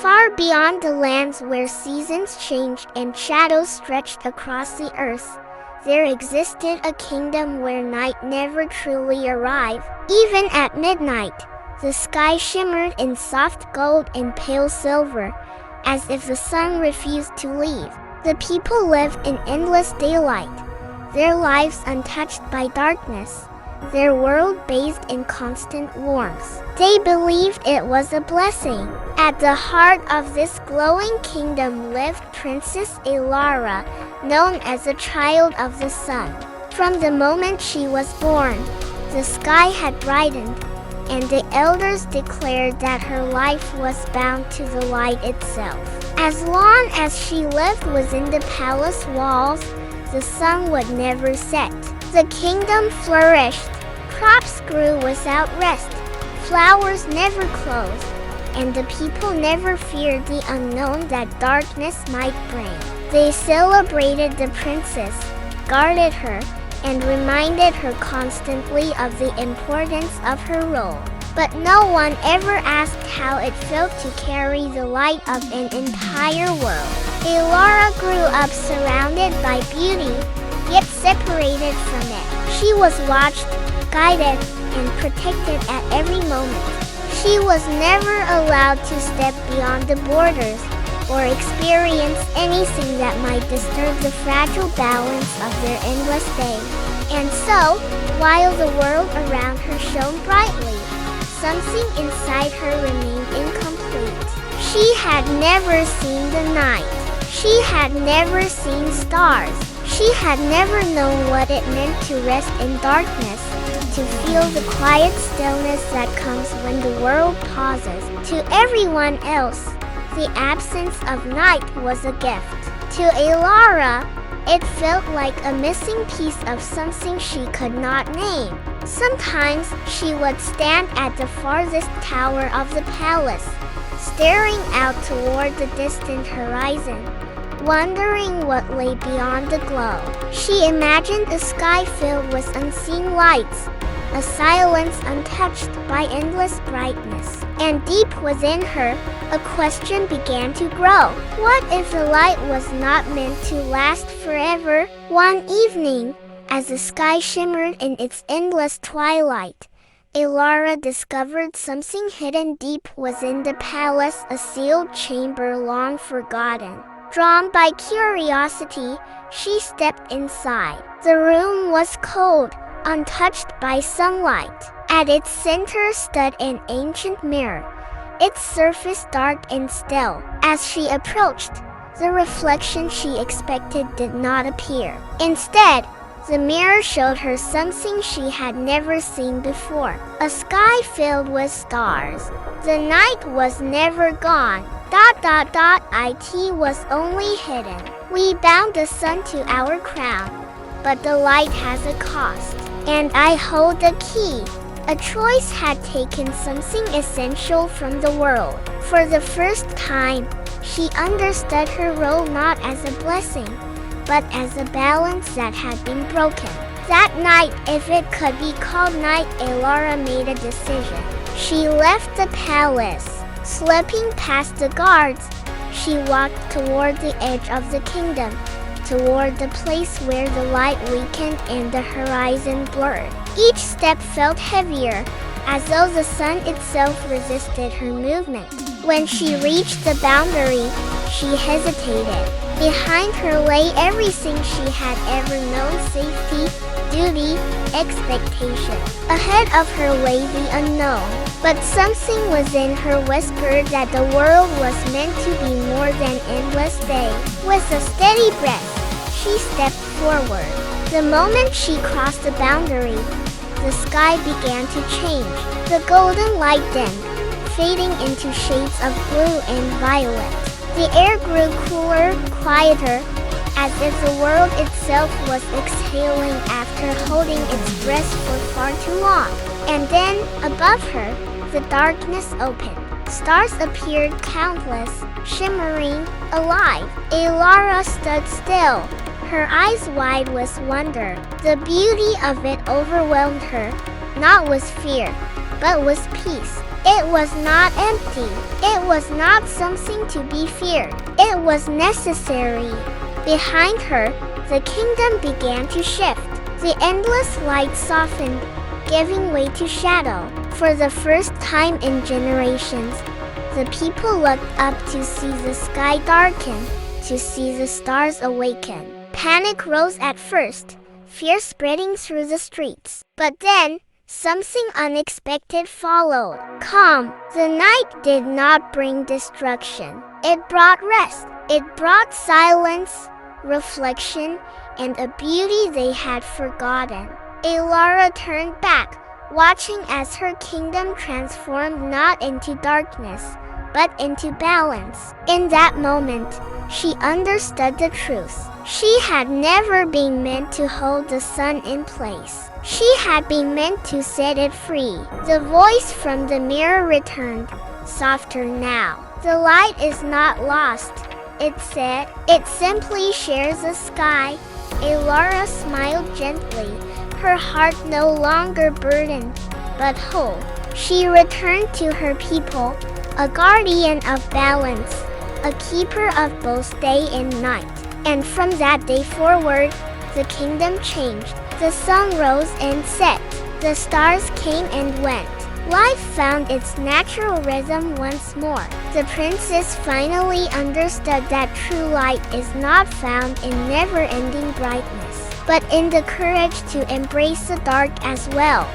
Far beyond the lands where seasons changed and shadows stretched across the earth, there existed a kingdom where night never truly arrived. Even at midnight, the sky shimmered in soft gold and pale silver, as if the sun refused to leave. The people lived in endless daylight, their lives untouched by darkness, their world bathed in constant warmth. They believed it was a blessing. At the heart of this glowing kingdom lived Princess Elara, known as a child of the sun. From the moment she was born, the sky had brightened, and the elders declared that her life was bound to the light itself. As long as she lived within the palace walls, the sun would never set. The kingdom flourished, crops grew without rest, flowers never closed, and the people never feared the unknown that darkness might bring. They celebrated the princess, guarded her, and reminded her constantly of the importance of her role. But no one ever asked how it felt to carry the light of an entire world. Elara grew up surrounded by beauty, yet separated from it. She was watched, guided, and protected at every moment. She was never allowed to step beyond the borders or experience anything that might disturb the fragile balance of their endless day. And so, while the world around her shone brightly, something inside her remained incomplete. She had never seen the night. She had never seen stars. She had never known what it meant to rest in darkness, to feel the quiet stillness that comes when the world pauses. To everyone else, the absence of night was a gift. To Elara, it felt like a missing piece of something she could not name. Sometimes she would stand at the farthest tower of the palace, staring out toward the distant horizon, wondering what lay beyond the glow. She imagined a sky filled with unseen lights, a silence untouched by endless brightness. And deep within her, a question began to grow. What if the light was not meant to last forever? One evening, as the sky shimmered in its endless twilight, Elara discovered something hidden deep within the palace, a sealed chamber long forgotten. Drawn by curiosity, she stepped inside. The room was cold, untouched by sunlight. At its center stood an ancient mirror, its surface dark and still. As she approached, the reflection she expected did not appear. Instead, the mirror showed her something she had never seen before. A sky filled with stars. The night was never gone. It was only hidden. We bound the sun to our crown, but the light has a cost. And I hold the key. A choice had taken something essential from the world. For the first time, she understood her role not as a blessing, but as a balance that had been broken. That night, if it could be called night, Elara made a decision. She left the palace. Slipping past the guards, she walked toward the edge of the kingdom, toward the place where the light weakened and the horizon blurred. Each step felt heavier, as though the sun itself resisted her movement. When she reached the boundary, she hesitated. Behind her lay everything she had ever known: safety, duty, expectation. Ahead of her lay the unknown. But something within her whispered that the world was meant to be more than endless day. With a steady breath, she stepped forward. The moment she crossed the boundary, the sky began to change. The golden light dimmed, fading into shades of blue and violet. The air grew cooler, quieter, as if the world itself was exhaling after holding its breath for far too long. And then, above her, the darkness opened. Stars appeared countless, shimmering, alive. Elara stood still, her eyes wide with wonder. The beauty of it overwhelmed her, not with fear, but with peace. It was not empty. It was not something to be feared. It was necessary. Behind her, the kingdom began to shift. The endless light softened, giving way to shadow. For the first time in generations, the people looked up to see the sky darken, to see the stars awaken. Panic rose at first, fear spreading through the streets. But then, something unexpected followed. Calm. The night did not bring destruction. It brought rest. It brought silence, reflection, and a beauty they had forgotten. Elara turned back, watching as her kingdom transformed not into darkness, but into balance. In that moment, she understood the truth. She had never been meant to hold the sun in place. She had been meant to set it free. The voice from the mirror returned, softer now. The light is not lost, it said. It simply shares the sky. Elara smiled gently, her heart no longer burdened, but whole. She returned to her people, a guardian of balance, a keeper of both day and night. And from that day forward, the kingdom changed. The sun rose and set. The stars came and went. Life found its natural rhythm once more. The princess finally understood that true light is not found in never-ending brightness, but in the courage to embrace the dark as well.